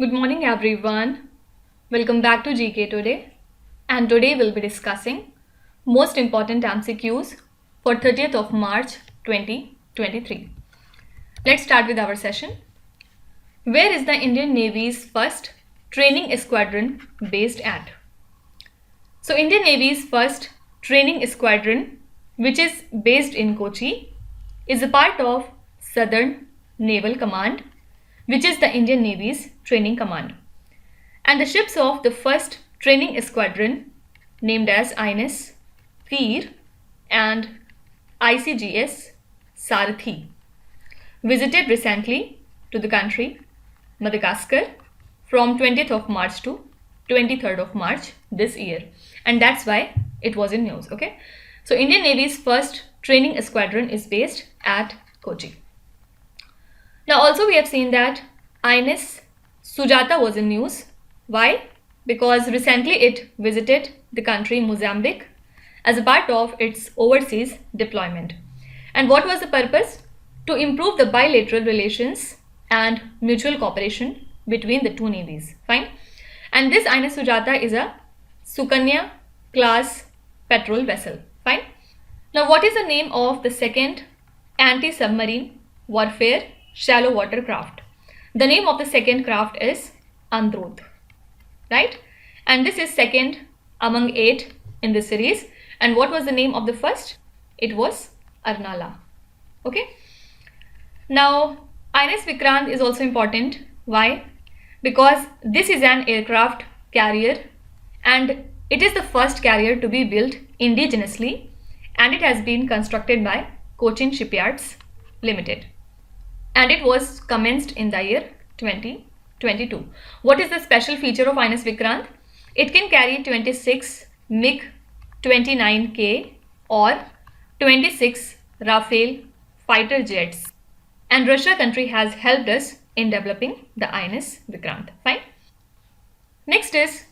Good morning everyone. Welcome back to GK Today, and today we'll be discussing most important MCQs for 30th of March 2023. Let's start with our session. Where is the Indian Navy's first training squadron based at? So Indian Navy's first training squadron, which is based in Kochi, is a part of Southern Naval Command, which is the Indian Navy's training command. And the ships of the first training squadron, named as INS Veer and ICGS Sarathi, visited recently to the country Madagascar from 20th of March to 23rd of March this year, and that's why it was in news. Okay, so Indian Navy's first training squadron is based at Kochi. Now also we have seen that INS Sujata was in news. Why? Because recently it visited the country Mozambique as a part of its overseas deployment. And what was the purpose? To improve the bilateral relations and mutual cooperation between the two navies. Fine. And this INS Sujata is a Sukanya class patrol vessel. Fine. Now what is the name of the second anti-submarine warfare shallow water craft? The name of the second craft is Androd, right? And this is second among 8 in this series. And what was the name of the first? It was Arnala. Okay. Now INS Vikrant is also important. Why? Because this is an aircraft carrier and it is the first carrier to be built indigenously, and it has been constructed by Cochin Shipyards Limited. And it was commenced in the year 2022. What is the special feature of INS Vikrant? It can carry 26 MiG-29K or 26 Rafale fighter jets. And Russia country has helped us in developing the INS Vikrant. Fine. Next is,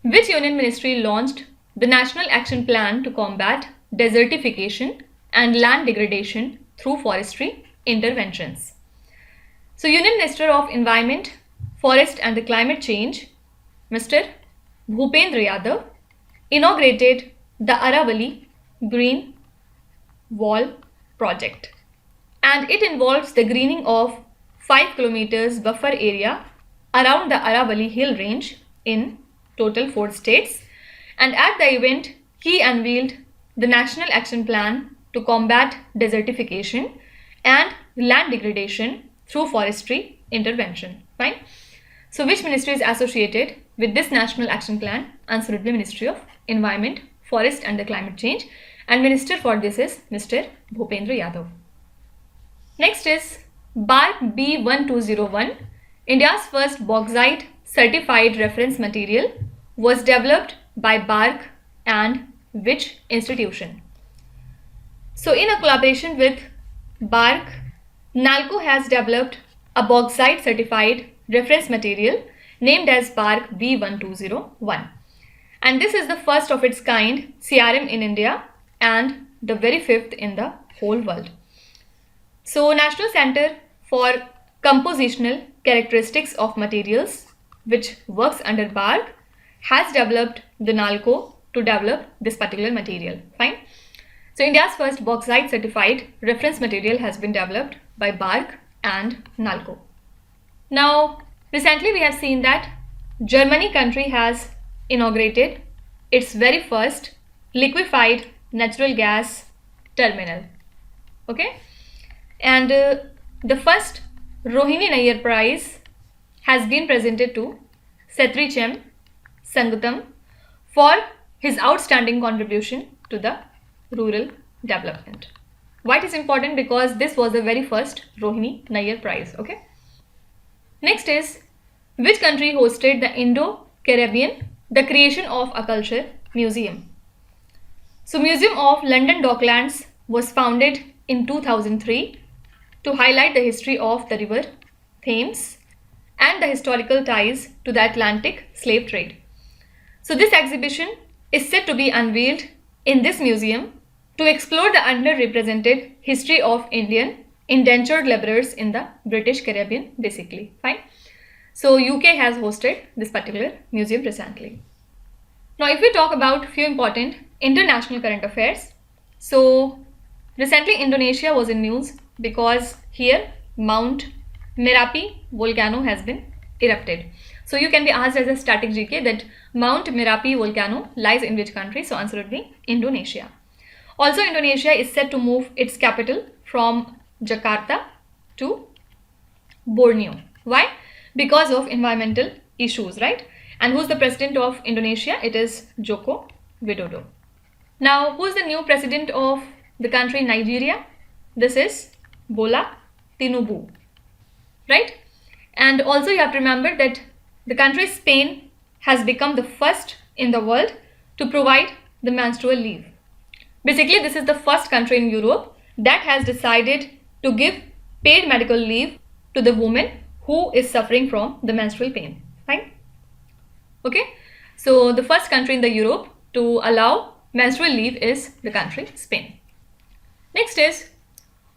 which union ministry launched the National Action Plan to combat desertification and land degradation through forestry interventions? So Union Minister of Environment, Forest and the Climate Change, Mr. Bhupendra Yadav, inaugurated the Aravalli Green Wall project, and it involves the greening of 5 kilometers buffer area around the Aravalli hill range in total 4 states. And at the event, he unveiled the National Action Plan to combat desertification and land degradation through forestry intervention. Fine. So which ministry is associated with this National Action Plan? Answer would be Ministry of Environment, Forest and the Climate Change, and minister for this is Mr. Bhupendra Yadav. Next is BARC B1201. India's first Bauxite Certified Reference Material was developed by BARC and which institution? So in a collaboration with BARC, NALCO has developed a Bauxite Certified Reference Material named as BARC B1201. And this is the first of its kind CRM in India and the very 5th in the whole world. So National Center for Compositional Characteristics of Materials, which works under BARC, has developed the NALCO to develop this particular material. Fine. So India's first Bauxite Certified Reference Material has been developed by BARC and NALCO. Now, recently we have seen that Germany country has inaugurated its very first liquefied natural gas terminal. Okay, and the first Rohini Nayyar Prize has been presented to Setrichem Sangatam for his outstanding contribution to the rural development. Why it is important? Because this was the very first Rohini Nayyar Prize. Okay. Next is, which country hosted the Indo Caribbean, the creation of a culture museum? So Museum of London Docklands was founded in 2003 to highlight the history of the river Thames and the historical ties to the Atlantic slave trade. So this exhibition is set to be unveiled in this museum to explore the underrepresented history of Indian indentured laborers in the British Caribbean, basically. Fine. So UK has hosted this particular museum recently. Now if we talk about few important international current affairs, so recently Indonesia was in news because here Mount Merapi volcano has been erupted. So you can be asked as a static GK that Mount Merapi volcano lies in which country? So answer would be Indonesia. Also Indonesia is set to move its capital from Jakarta to Borneo. Why? Because of environmental issues, right? And who's the president of Indonesia? It is Joko Widodo. Now, who's the new president of the country Nigeria? This is Bola Tinubu, right? And also you have to remember that the country Spain has become the first in the world to provide the menstrual leave. Basically, this is the first country in Europe that has decided to give paid medical leave to the woman who is suffering from the menstrual pain. Fine? Okay. So the first country in the Europe to allow menstrual leave is the country Spain. Next is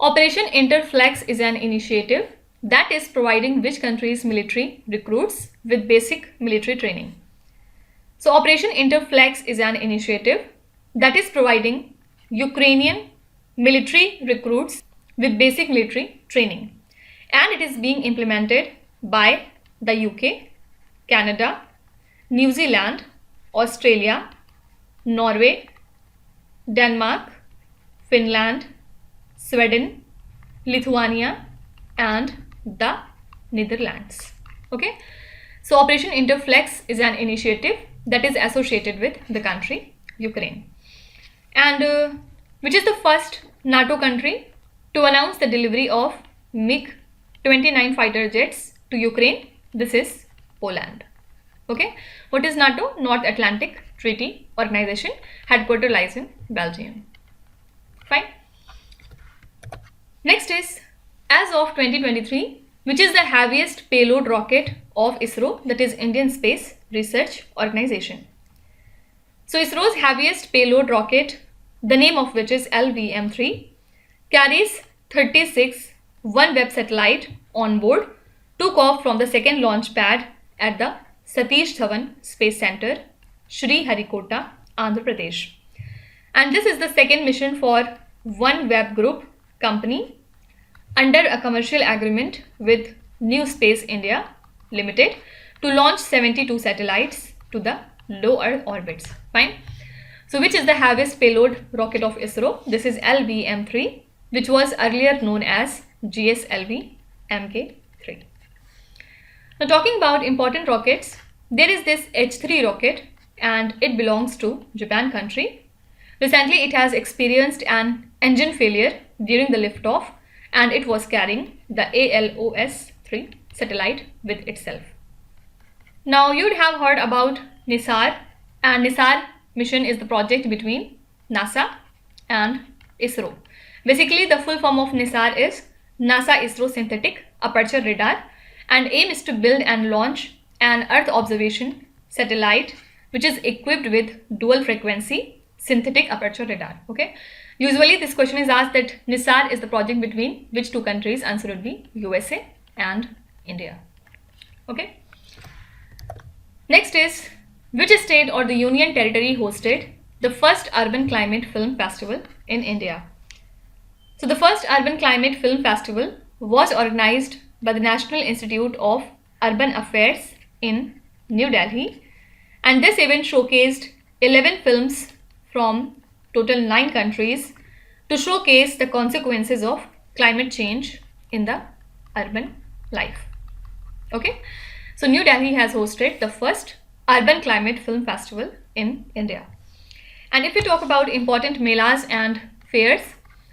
Operation Interflex is an initiative that is providing which country's military recruits with basic military training. So Operation Interflex is an initiative that is providing Ukrainian military recruits with basic military training, and it is being implemented by the UK, Canada, New Zealand, Australia, Norway, Denmark, Finland, Sweden, Lithuania, and the Netherlands. Okay, so Operation Interflex is an initiative that is associated with the country Ukraine, and which is the first NATO country to announce the delivery of MiG-29 fighter jets to Ukraine. This is Poland. Okay, what is NATO? North Atlantic Treaty Organization. Headquarters lies in Belgium. Fine. Next is, as of 2023, which is the heaviest payload rocket of ISRO, that is Indian Space Research Organization. So ISRO's heaviest payload rocket, the name of which is LVM-3, carries 36 OneWeb satellite on board, took off from the second launch pad at the Satish Dhawan Space Center, Sri Harikota, Andhra Pradesh. And this is the second mission for OneWeb Group company under a commercial agreement with New Space India Limited to launch 72 satellites to the low Earth orbits. Fine. So which is the heaviest payload rocket of ISRO? This is LVM-3, which was earlier known as GSLV Mk3. Now talking about important rockets, there is this H3 rocket and it belongs to Japan country. Recently it has experienced an engine failure during the liftoff and it was carrying the ALOS-3 satellite with itself. Now you would have heard about NISAR, and NISAR mission is the project between NASA and ISRO. Basically the full form of NISAR is NASA ISRO Synthetic Aperture Radar, and aim is to build and launch an Earth observation satellite which is equipped with dual frequency synthetic aperture radar. Okay, usually this question is asked that NISAR is the project between which two countries? Answer would be USA and India. Okay, next is, which state or the union territory hosted the first urban climate film festival in India? So the first urban climate film festival was organized by the National Institute of Urban Affairs in New Delhi, and this event showcased 11 films from total 9 countries to showcase the consequences of climate change in the urban life. Okay, so New Delhi has hosted the first urban climate film festival in India. And if we talk about important melas and fairs,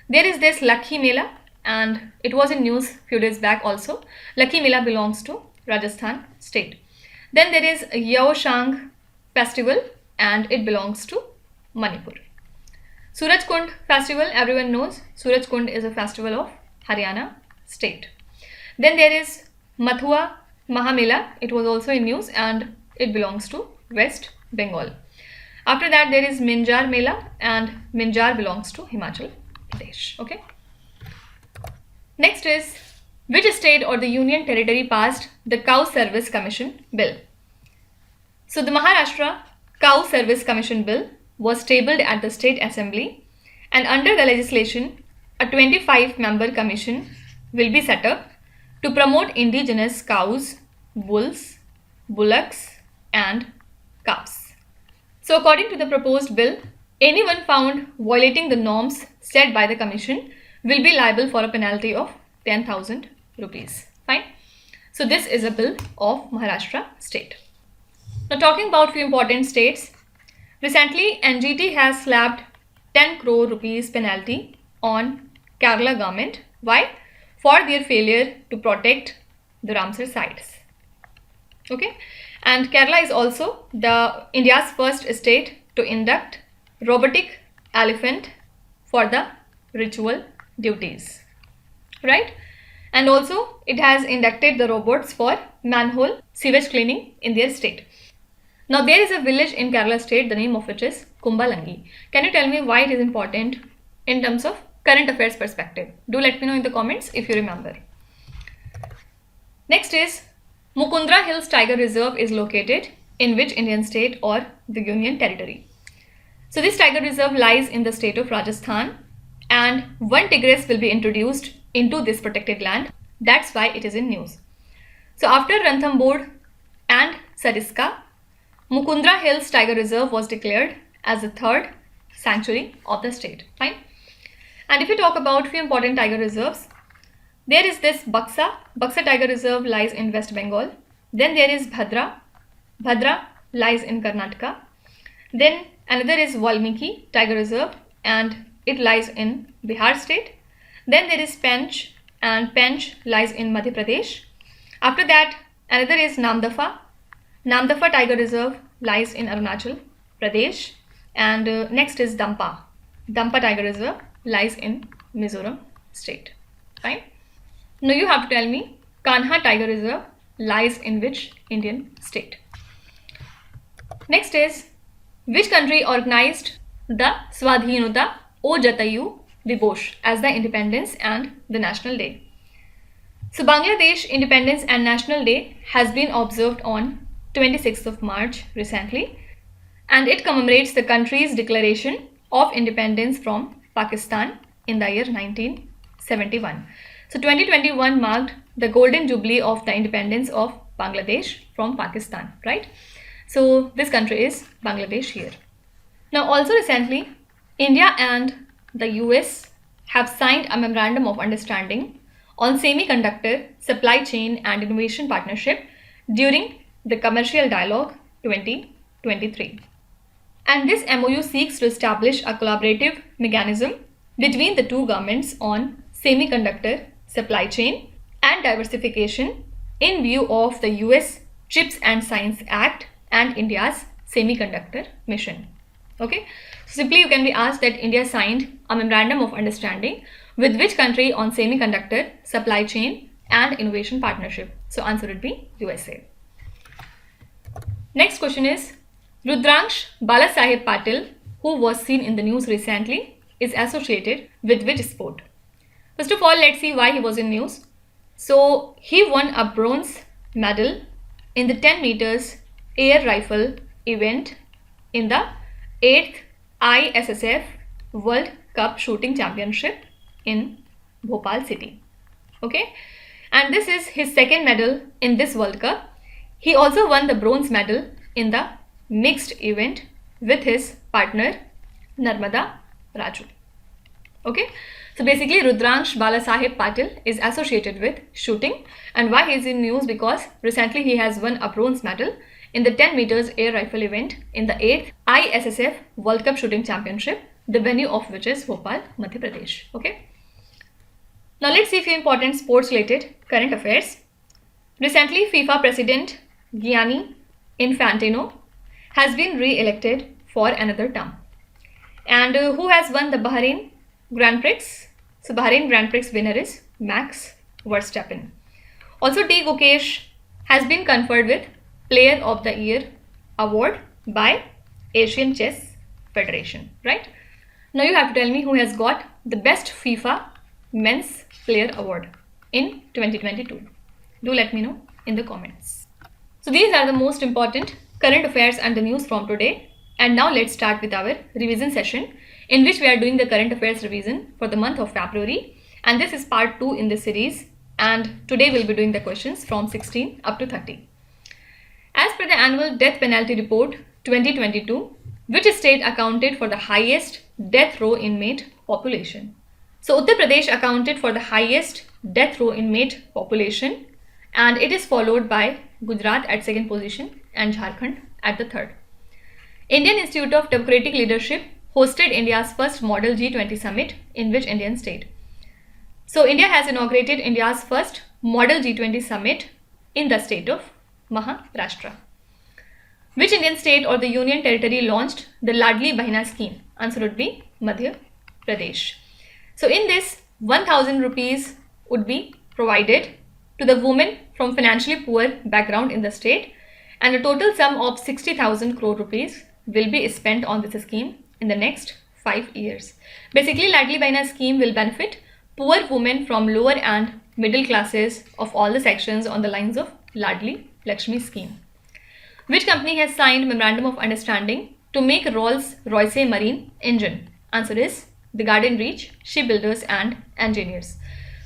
there is this Lakhi Mela, and it was in news few days back also. Lakhi Mela belongs to Rajasthan state. Then there is Yaoshang festival and it belongs to Manipur. Suraj Kund festival, everyone knows Suraj Kund is a festival of Haryana state. Then there is Mathua Mahamela, it was also in news and it belongs to West Bengal. After that there is Minjar Mela, and Minjar belongs to Himachal Pradesh. Okay. Next is Which state or the union territory passed the Cow Service Commission Bill? So the Maharashtra Cow Service Commission Bill was tabled at the State Assembly, and under the legislation, a 25-member commission will be set up to promote indigenous cows, bulls, bullocks, and calves. So according to the proposed bill, anyone found violating the norms set by the commission will be liable for a penalty of 10,000 rupees. Fine. So this is a bill of Maharashtra state. Now talking about few important states, recently NGT has slapped 10 crore rupees penalty on Kerala government. Why? For their failure to protect the Ramsar sites. Okay, and Kerala is also the India's first state to induct robotic elephant for the ritual duties, right? And also it has inducted the robots for manhole sewage cleaning in their state. Now there is a village in Kerala state, the name of which is Kumbalangi. Can you tell me why it is important in terms of current affairs perspective? Do let me know in the comments if you remember. Next is Mukundra Hills Tiger Reserve is located in which Indian state or the union territory? So this tiger reserve lies in the state of Rajasthan, and one tigress will be introduced into this protected land. That's why it is in news. So after Ranthambore and Sariska, Mukundra Hills Tiger Reserve was declared as the third sanctuary of the state. Fine. And if you talk about few important tiger reserves, there is this Bauxite Tiger Reserve lies in West Bengal. Then there is Bhadra lies in Karnataka. Then another is Valmiki Tiger Reserve, and it lies in Bihar state. Then there is Pench, and Pench lies in Madhya Pradesh. After that, another is Namdafa Tiger Reserve lies in Arunachal Pradesh. And next is Dampa Tiger Reserve lies in Mizoram state. Fine. Now you have to tell me Kanha Tiger Reserve lies in which Indian state? Next is, which country organized the Swadhinata O Jatayu Divos as the Independence and the National Day? So Bangladesh Independence and National Day has been observed on 26th of March recently, and it commemorates the country's declaration of independence from Pakistan in the year 1971. So 2021 marked the golden jubilee of the independence of Bangladesh from Pakistan, right? So this country is Bangladesh here. Now also recently, India and the US have signed a memorandum of understanding on semiconductor supply chain and innovation partnership during the Commercial Dialogue 2023. And this MOU seeks to establish a collaborative mechanism between the two governments on semiconductor supply chain and diversification in view of the US Chips and Science Act and India's semiconductor mission. Okay, so simply you can be asked that India signed a memorandum of understanding with which country on semiconductor supply chain and innovation partnership? So answer would be USA. Next question is, Rudraksh Balasaheb Patil, who was seen in the news recently, is associated with which sport? First of all, let's see why he was in news. So he won a bronze medal in the 10 meters air rifle event in the 8th ISSF World Cup Shooting Championship in Bhopal city. Okay, and this is his second medal in this World Cup. He also won the bronze medal in the mixed event with his partner Narmada Raju. Okay, so basically Rudraksh Balasaheb Patil is associated with shooting, and why he is in news? Because recently he has won a bronze medal in the 10 meters air rifle event in the 8th ISSF World Cup Shooting Championship, the venue of which is Bhopal, Madhya Pradesh. Okay. Now let's see a few important sports related current affairs. Recently, FIFA President Gianni Infantino has been re-elected for another term. And who has won the Bahrain Grand Prix? So Bahrain Grand Prix winner is Max Verstappen. Also, T. Gukesh has been conferred with Player of the Year award by Asian Chess Federation, right? Now you have to tell me who has got the best FIFA Men's Player Award. in 2022? Do let me know in the comments. So these are the most important current affairs and the news from today. And now let's start with our revision session, in which we are doing the current affairs revision for the month of February. And this is part 2 in this series. And today we'll be doing the questions from 16 up to 30. As per the annual death penalty report 2022, which state accounted for the highest death row inmate population? So Uttar Pradesh accounted for the highest death row inmate population, and it is followed by Gujarat at second position and Jharkhand at the third. Indian Institute of Democratic Leadership hosted India's first Model G20 summit in which Indian state? So India has inaugurated India's first Model G20 summit in the state of Maharashtra. Which Indian state or the union territory launched the Ladli Bahina scheme? Answer would be Madhya Pradesh. So in this, 1000 rupees would be provided to the women from financially poor background in the state, and a total sum of 60,000 crore rupees will be spent on this scheme in the next 5 years. Basically, Ladli Bahina scheme will benefit poor women from lower and middle classes of all the sections on the lines of Ladli Lakshmi scheme. Which company has signed memorandum of understanding to make Rolls-Royce marine engine? Answer is the Garden Reach Shipbuilders and Engineers.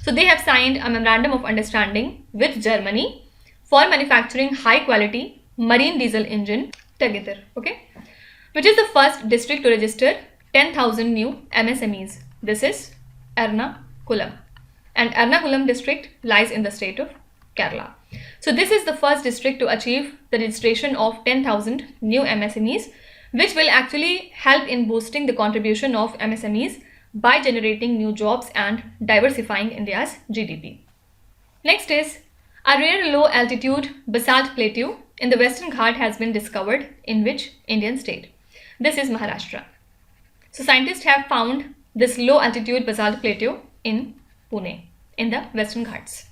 So they have signed a memorandum of understanding with Germany for manufacturing high quality marine diesel engine together. Okay. Which is the first district to register 10,000 new MSMEs? This is Ernakulam. And Ernakulam district lies in the state of Kerala. So this is the first district to achieve the registration of 10,000 new MSMEs, which will actually help in boosting the contribution of MSMEs by generating new jobs and diversifying India's GDP. Next is, a rare low altitude basalt plateau in the Western Ghat has been discovered in which Indian state? This is Maharashtra. So scientists have found this low altitude basalt plateau in Pune in the Western Ghats.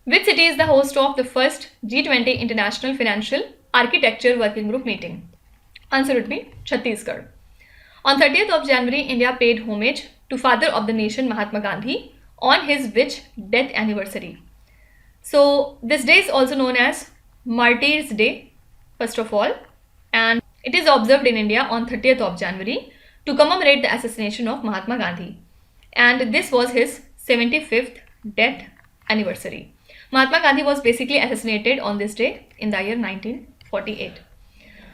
Which city is the host of the first G20 International Financial Architecture Working Group meeting? Answer would be Chhattisgarh. On 30th of January, India paid homage to Father of the Nation Mahatma Gandhi on his which death anniversary? So this day is also known as Martyrs Day, first of all, and it is observed in India on 30th of January to commemorate the assassination of Mahatma Gandhi. And this was his 75th death anniversary. Mahatma Gandhi was basically assassinated on this day in the year 1948.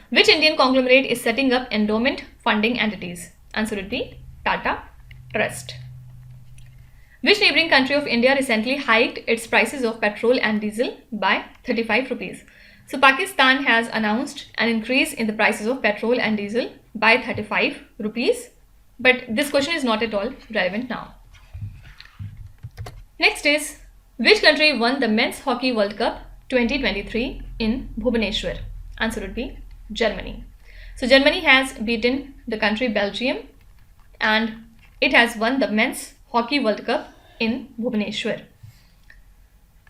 Which Indian conglomerate is setting up endowment funding entities? Answer would be Tata Trust. Which neighboring country of India recently hiked its prices of petrol and diesel by 35 rupees? So Pakistan has announced an increase in the prices of petrol and diesel by 35 rupees. But this question is not at all relevant now. Next is, which country won the Men's Hockey World Cup 2023 in Bhubaneswar? Answer would be Germany. So Germany has beaten the country Belgium and it has won the Men's Hockey World Cup in Bhubaneswar.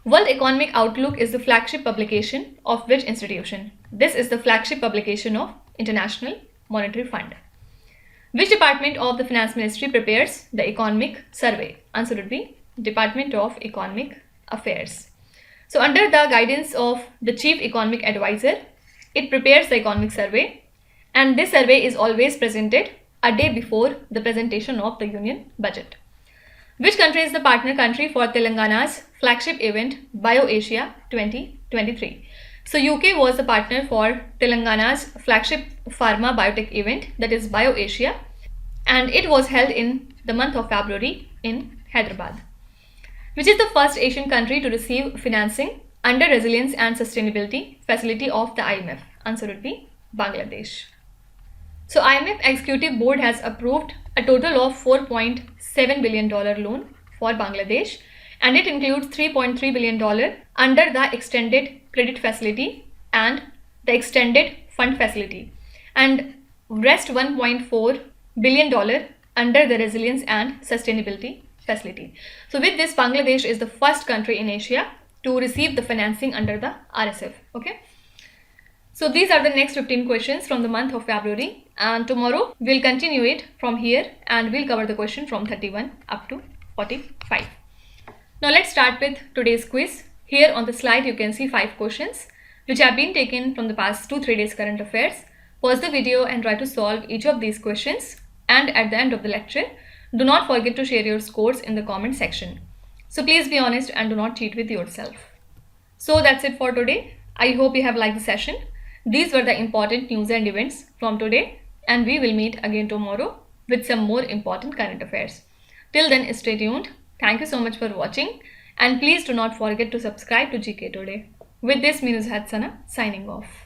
World Economic Outlook is the flagship publication of which institution? This is the flagship publication of International Monetary Fund. Which department of the Finance Ministry prepares the economic survey? Answer would be Department of Economic Affairs. So under the guidance of the Chief Economic Advisor, it prepares the economic survey, and this survey is always presented a day before the presentation of the Union Budget. Which country is the partner country for Telangana's flagship event BioAsia 2023? So UK was the partner for Telangana's flagship pharma biotech event, that is BioAsia, and it was held in the month of February in Hyderabad. Which is the first Asian country to receive financing under Resilience and Sustainability Facility of the IMF? Answer would be Bangladesh. So IMF Executive Board has approved a total of $4.7 billion loan for Bangladesh, and it includes $3.3 billion under the Extended Credit Facility and the Extended Fund Facility, and rest $1.4 billion under the Resilience and Sustainability Facility. So with this, Bangladesh is the first country in Asia to receive the financing under the RSF. Okay. So these are the next 15 questions from the month of February, and tomorrow we'll continue it from here and we'll cover the question from 31 up to 45. Now let's start with today's quiz. Here on the slide you can see 5 questions which have been taken from the past 2-3 days current affairs. Pause the video and try to solve each of these questions, and at the end of the lecture, do not forget to share your scores in the comment section. So please be honest and do not cheat with yourself. So that's it for today. I hope you have liked the session. These were the important news and events from today, and we will meet again tomorrow with some more important current affairs. Till then, stay tuned. Thank you so much for watching, and please do not forget to subscribe to GK Today. With this, me Nuzhat Sana signing off.